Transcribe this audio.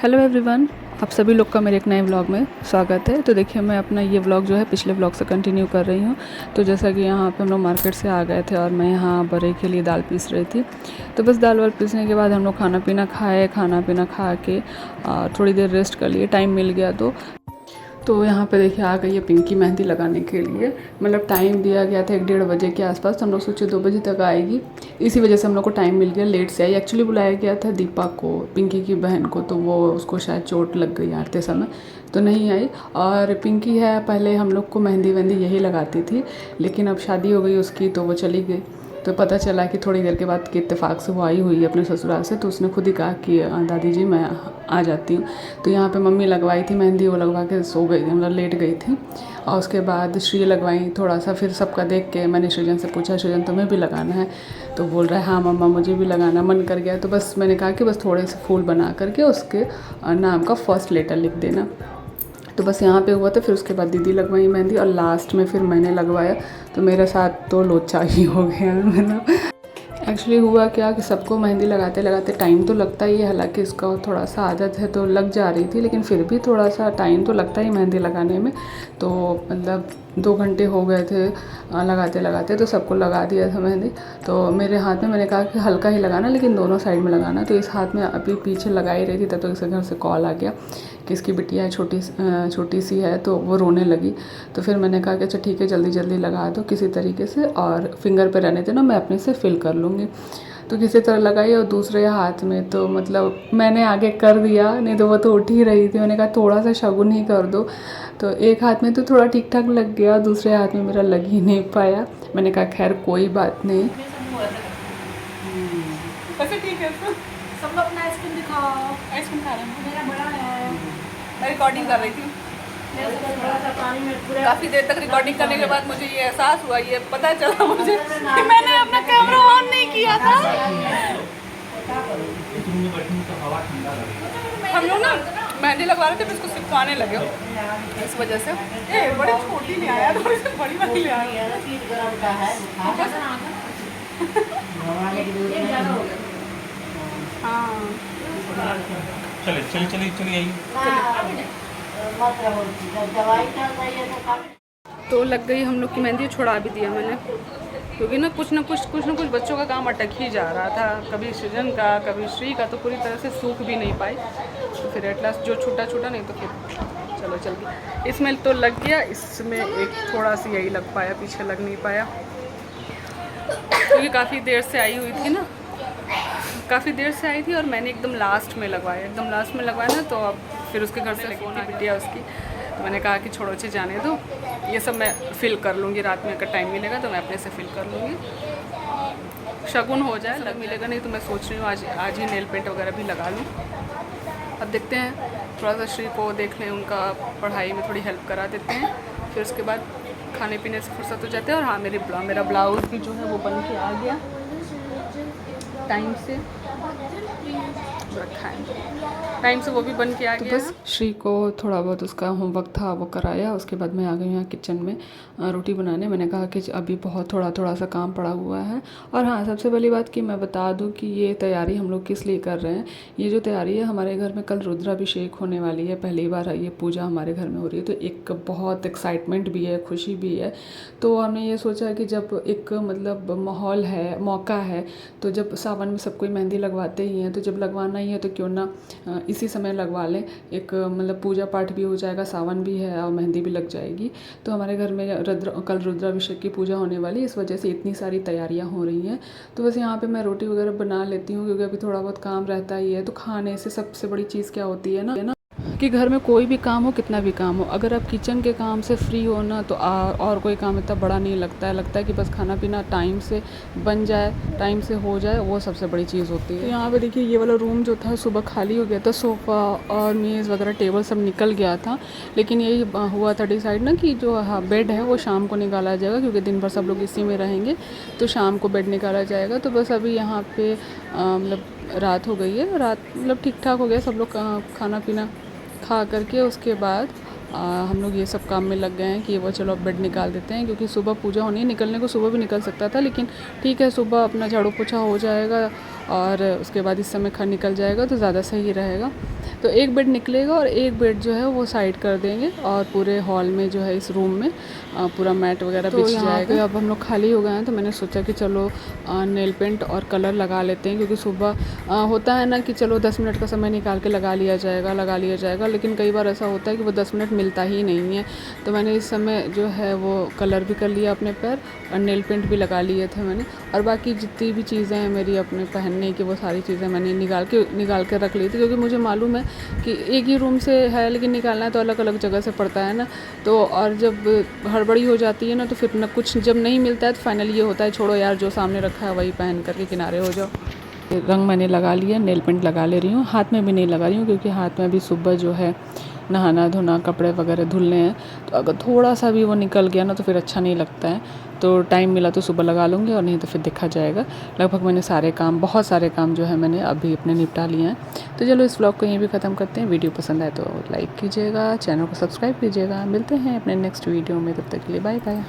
Hello everyone, आप सभी लोग का मेरे एक नए व्लॉग में स्वागत है। तो देखिए, मैं अपना ये व्लॉग जो है पिछले व्लॉग से कंटिन्यू कर रही हूँ। तो जैसा कि यहाँ पे हम लोग मार्केट से आ गए थे और मैं यहाँ बड़े के लिए दाल पीस रही थी। तो बस दाल वाल पीसने के बाद हम लोग खाना पीना खा के थोड़ी देर रेस्ट कर लिए, टाइम मिल गया तो यहाँ पे देखिए आ गई है पिंकी मेहंदी लगाने के लिए। मतलब टाइम दिया गया था 1-1:30 के आसपास, तो हम लोग सोचे 2 बजे तक आएगी। इसी वजह से हम लोग को टाइम मिल गया, लेट से आई। एक्चुअली बुलाया गया था दीपा को, पिंकी की बहन को, तो वो उसको शायद चोट लग गई आते समय, तो नहीं आई। और पिंकी है, पहले हम लोग को मेहंदी वेहंदी यही लगाती थी, लेकिन अब शादी हो गई उसकी तो वो चली गई। तो पता चला कि थोड़ी देर के बाद के इत्तेफाक से वो आई हुई है अपने ससुराल से, तो उसने खुद ही कहा कि दादी जी मैं आ जाती हूँ। तो यहाँ पे मम्मी लगवाई थी मेहंदी, वो लगवा के सो गई, मतलब लेट गई थी। और उसके बाद श्री लगवाई थोड़ा सा। फिर सबका देख के मैंने सृजन से पूछा, सृजन तुम्हें भी लगाना है? तो बोल रहा है हाँ मम्मा मुझे भी लगाना, मन कर गया। तो बस मैंने कहा कि बस थोड़े से फूल बना करके उसके नाम का फर्स्ट लेटर लिख देना। तो बस यहाँ पे हुआ था। फिर उसके बाद दीदी लगवाई मेहंदी और लास्ट में फिर मैंने लगवाया। तो मेरे साथ तो लोचा ही हो गया। मतलब एक्चुअली हुआ क्या कि सबको मेहंदी लगाते लगाते टाइम तो लगता ही है, हालांकि इसका थोड़ा सा आदत है तो लग जा रही थी, लेकिन फिर भी थोड़ा सा टाइम तो लगता ही मेहंदी लगाने में। तो मतलब 2 घंटे हो गए थे लगाते लगाते, तो सबको लगा दिया था मेहंदी। तो मेरे हाथ में मैंने कहा कि हल्का ही लगाना, लेकिन दोनों साइड में लगाना। तो इस हाथ में अभी पीछे लगा ही रही थी, तब तो इसके घर से कॉल आ गया कि इसकी बिटिया है, छोटी सी है, तो वो रोने लगी। तो फिर मैंने कहा कि अच्छा ठीक है, जल्दी जल्दी लगा दो किसी तरीके से, और फिंगर पे रहने देना, मैं अपने से फिल कर लूँगी। तो किसी तरह लगाई, और दूसरे हाथ में तो मतलब मैंने आगे कर दिया, नहीं तो वो तो उठ ही रही थी। मैंने कहा थोड़ा सा शगुन ही कर दो। तो एक हाथ में तो थोड़ा ठीक ठाक लग गया, दूसरे हाथ में मेरा लग ही नहीं पाया। मैंने कहा खैर कोई बात नहीं। वैसे ठीक है। सब लोग अपना आइसक्रीम दिखाओ। आइसक्रीम खा रहे हैं। मेरा बड़ा है। मैं रिकॉर्डिंग कर रही थी। काफ़ी देर तक रिकॉर्डिंग करने के बाद मुझे ये एहसास हुआ, ये पता चला मुझे कि मैंने अपना कैमरा ऑन नहीं किया था। हम लोग ना मेहंदी लगवा रहे थे, फिर इसको सिखाने लगे, इस वजह से। ए बड़ी छोटी ले आया, थोड़ी सी बड़ी वाली ले आया। हाँ चलिए चलिए चलिए चलिए आइए। तो लग गई हम लोग की मेहंदी, छुड़ा भी दिया मैंने, क्योंकि ना कुछ ना कुछ बच्चों का काम अटक ही जा रहा था। कभी सृजन का, कभी श्री का, तो पूरी तरह से सूख भी नहीं पाई। तो फिर एट लास्ट जो छूटा नहीं तो फिर चलो चल गई। इसमें तो लग गया, इसमें एक थोड़ा सी यही लग पाया, पीछे लग नहीं पाया, क्योंकि काफ़ी देर से आई हुई थी ना, काफ़ी देर से आई थी। और मैंने एकदम लास्ट में लगवाया, ना। तो अब फिर उसके घर से फ़ोन थी बिटिया उसकी, तो मैंने कहा कि छोड़ो अच्छे जाने दो, ये सब मैं फ़िल कर लूँगी रात में, अगर टाइम मिलेगा तो मैं अपने से फ़िल कर लूँगी। शगुन हो जाए, लग मिलेगा नहीं तो मैं सोच रही हूँ आज ही नेल पेंट वगैरह भी लगा लूँ। अब देखते हैं, थोड़ा सा श्री को देखने, उनका पढ़ाई में थोड़ी हेल्प करा देते हैं, फिर उसके बाद खाने पीने से फुर्सत हो जाते हैं। और हाँ, मेरा ब्लाउज़ भी जो है वो बन के आ गया टाइम से, रखा है टाइम से, वो भी बन के आ गया। बस श्री को थोड़ा बहुत उसका होमवर्क था वो कराया, उसके बाद मैं आ गई यहाँ किचन में रोटी बनाने। मैंने कहा कि अभी बहुत थोड़ा सा काम पड़ा हुआ है। और हाँ, सबसे पहली बात कि मैं बता दूँ कि ये तैयारी हम लोग किस लिए कर रहे हैं। ये जो तैयारी है, हमारे घर में कल रुद्राभिषेक होने वाली है, पहली बार ये पूजा हमारे घर में हो रही है, तो एक बहुत एक्साइटमेंट भी है, खुशी भी है। तो हमने ये सोचा कि जब एक मतलब माहौल है, मौका है, तो जब सावन में सब कोई मेहंदी लगवाते ही हैं, तो जब लगवाना ही है तो क्यों ना इसी समय लगवा लें। एक मतलब पूजा पाठ भी हो जाएगा, सावन भी है और मेहंदी भी लग जाएगी। तो हमारे घर में कल रुद्राभिषेक की पूजा होने वाली, इस वजह से इतनी सारी तैयारियां हो रही हैं। तो बस यहाँ पे मैं रोटी वगैरह बना लेती हूँ, क्योंकि अभी थोड़ा बहुत काम रहता ही है। तो खाने से सबसे बड़ी चीज़ क्या होती है ना कि घर में कोई भी काम हो, कितना भी काम हो, अगर आप किचन के काम से फ्री हो ना, तो और कोई काम इतना बड़ा नहीं लगता है कि बस खाना पीना टाइम से बन जाए, टाइम से हो जाए, वो सबसे बड़ी चीज़ होती है। तो यहाँ पे देखिए, ये वाला रूम जो था सुबह खाली हो गया था, सोफ़ा और मेज़ वगैरह टेबल सब निकल गया था। लेकिन यही हुआ था डिसाइड ना कि जो बेड है वो शाम को निकाला जाएगा, क्योंकि दिन भर सब लोग इसी में रहेंगे, तो शाम को बेड निकाला जाएगा। तो बस अभी यहाँ पे मतलब रात हो गई है, रात मतलब ठीक ठाक हो गया, सब लोग खाना पीना खा करके उसके बाद हम लोग ये सब काम में लग गए हैं कि वो चलो अब बेड निकाल देते हैं, क्योंकि सुबह पूजा होनी है। निकलने को सुबह भी निकल सकता था, लेकिन ठीक है, सुबह अपना झाड़ू पोछा हो जाएगा और उसके बाद इस समय निकल जाएगा तो ज़्यादा सही रहेगा। तो एक बेड निकलेगा और एक बेड जो है वो साइड कर देंगे और पूरे हॉल में जो है इस रूम में पूरा मैट वगैरह बिछ जाएगा। अब हम लोग खाली हो गए हैं तो मैंने सोचा कि चलो नेल पेंट और कलर लगा लेते हैं, क्योंकि सुबह होता है ना कि चलो 10 मिनट का समय निकाल के लगा लिया जाएगा, लेकिन कई बार ऐसा होता है कि वो 10 मिनट मिलता ही नहीं है। तो मैंने इस समय जो है वो कलर भी कर लिया अपने पैर और नेल पेंट भी लगा लिए थे मैंने, और बाकी जितनी भी चीज़ें हैं मेरी अपने पहनने की वो सारी चीज़ें मैंने निकाल के रख ली थी, क्योंकि मुझे मालूम है कि एक ही रूम से है लेकिन निकालना है तो अलग अलग जगह से पड़ता है ना। तो और जब हड़बड़ी हो जाती है ना तो फिर ना कुछ जब नहीं मिलता है तो फाइनली ये होता है छोड़ो यार, जो सामने रखा है वही पहन करके किनारे हो जाओ। रंग मैंने लगा लिया, नेल पेंट लगा ले रही हूँ, हाथ में भी नहीं लगा रही हूँ क्योंकि हाथ में अभी सुबह जो है नहाना धोना कपड़े वगैरह धुलने हैं, तो अगर थोड़ा सा भी वो निकल गया ना तो फिर अच्छा नहीं लगता है। तो टाइम मिला तो सुबह लगा लूँगी और नहीं तो फिर देखा जाएगा। लगभग मैंने बहुत सारे काम जो है मैंने अभी अपने निपटा लिए हैं। तो चलो इस व्लॉग को यहीं भी ख़त्म करते हैं। वीडियो पसंद आए तो लाइक कीजिएगा, चैनल को सब्सक्राइब कीजिएगा। मिलते हैं अपने नेक्स्ट वीडियो में, तब तक के लिए बाय बाय।